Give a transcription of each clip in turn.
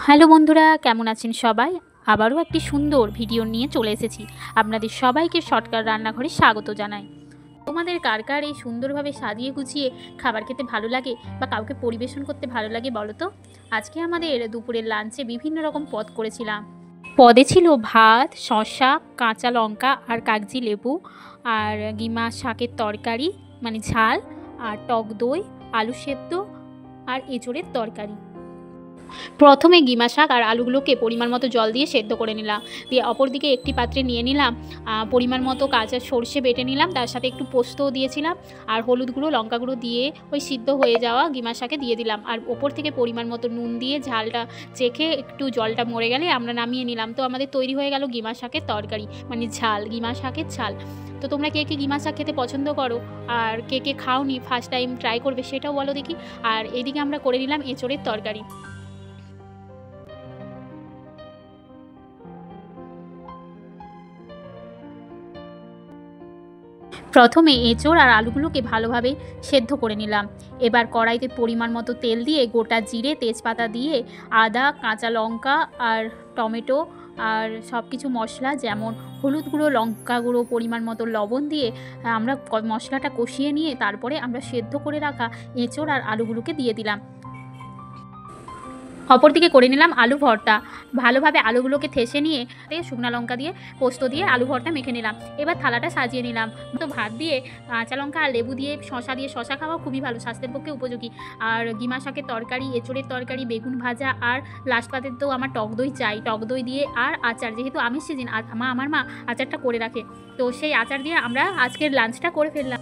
Hello বন্ধুরা, কেমন আছেন সবাই? আবারও একটি সুন্দর ভিডিও নিয়ে চলে এসেছি। আপনাদের সবাইকে শর্টকাট রান্নাঘরে স্বাগত জানাই। তোমাদের কার কার এই সুন্দরভাবে সাজিয়ে গুছিয়ে খাবার খেতে ভালো লাগে বা কাউকে পরিবেশন করতে ভালো লাগে বলো তো? আজকে আমাদের দুপুরের লাঞ্চে বিভিন্ন রকম পদ করেছিলাম। পদে ছিল ভাত, শসা, কাঁচা লঙ্কা আর কাগজি লেবু, আর গিমা শাকের তরকারি মানে ঝাল, আর টক দই, আলু সেদ্ধ আর এঁচোড়ের তরকারি। প্রথমে গিমা শাক আর আলুগুলোকে পরিমাণ মতো জল দিয়ে সেদ্ধ করে নিলাম। দিয়ে অপরদিকে একটি পাত্রে নিয়ে নিলাম পরিমাণ মতো কাঁচা সর্ষে বেটে নিলাম, তার সাথে একটু পোস্তও দিয়েছিলাম, আর হলুদ গুঁড়ো লঙ্কা গুঁড়ো দিয়ে ওই সিদ্ধ হয়ে যাওয়া গিমা শাকে দিয়ে দিলাম। আর ওপর থেকে পরিমাণ মতো নুন দিয়ে ঝালটা চেখে একটু জলটা মরে গেলে আমরা নামিয়ে নিলাম। তো আমাদের তৈরি হয়ে গেল গিমা শাকের তরকারি মানে ঝাল, গিমা শাকের ঝাল। তো তোমরা কে কে গিমা শাক খেতে পছন্দ করো আর কে কে খাওনি, ফার্স্ট টাইম ট্রাই করবে সেটাও বলো দেখি। আর এইদিকে আমরা করে নিলাম এঁচোড়ের তরকারি। প্রথমে এঁচোড় আর আলুগুলোকে ভালোভাবে সেদ্ধ করে নিলাম। এবার কড়াইতে পরিমাণ মতো তেল দিয়ে গোটা জিরে, তেজপাতা দিয়ে আদা, কাঁচা লঙ্কা আর টমেটো আর সব কিছু মশলা যেমন হলুদ গুঁড়ো, লঙ্কা গুঁড়ো, পরিমাণ মতো লবণ দিয়ে আমরা মশলাটা কষিয়ে নিয়ে তারপরে আমরা সেদ্ধ করে রাখা এঁচোড় আর আলুগুলোকে দিয়ে দিলাম। অপরদিকে করে নিলাম আলু ভর্তা। ভালোভাবে আলুগুলোকে থেসে নিয়ে শুকনো লঙ্কা দিয়ে পোস্ত দিয়ে আলু ভর্তা মেখে নিলাম। এবার থালাটা সাজিয়ে নিলাম। তো ভাত দিয়ে কাঁচা লঙ্কা আর লেবু দিয়ে শশা দিয়ে শশা খাওয়া খুবই ভালো, স্বাস্থ্যের পক্ষে উপযোগী। আর গিমা শাকের তরকারি, এঁচোড়ের তরকারি, বেগুন ভাজা, আর লাস্ট পাতে তো আমার টক দই চাই। টক দই দিয়ে আর আচার, যেহেতু আমিষ সিজন, আমার মা আচারটা করে রাখে, তো সেই আচার দিয়ে আমরা আজকের লাঞ্চটা করে ফেললাম।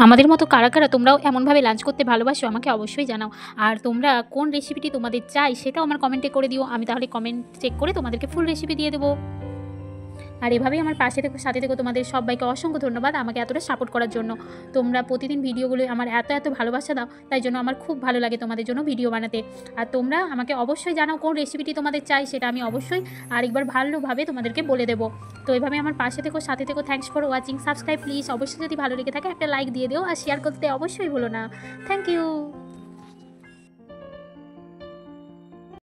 আমাদের মতো কারা কারা তোমরাও এমনভাবে লাঞ্চ করতে ভালোবাসো আমাকে অবশ্যই জানাও। আর তোমরা কোন রেসিপিটি তোমাদের চাই সেটাও আমার কমেন্টে করে দিও, আমি তাহলে কমেন্ট চেক করে তোমাদেরকে ফুল রেসিপি দিয়ে দেবো। আর এভাবেই আমার পাশে থেকে সাথে থেকে তোমাদের সবাইকে অসংখ্য ধন্যবাদ আমাকে এতটা সাপোর্ট করার জন্য। তোমরা প্রতিদিন ভিডিওগুলো আমার এত ভালোবাসা দাও, তাই জন্য আমার খুব ভালো লাগে তোমাদের জন্য ভিডিও বানাতে। আর তোমরা আমাকে অবশ্যই জানাও কোন রেসিপিটি তোমাদের চাই, সেটা আমি অবশ্যই আরেকবার ভালোভাবে তোমাদেরকে বলে দেবো। তো এভাবে আমার পাশে থেকো, সাথে থেকো। Thanks for watching. Subscribe please অবশ্যই, যদি ভালো লেগে থাকে একটা লাইক দিয়ে দিও, আর শেয়ার করতে অবশ্যই ভুলো না। Thank you.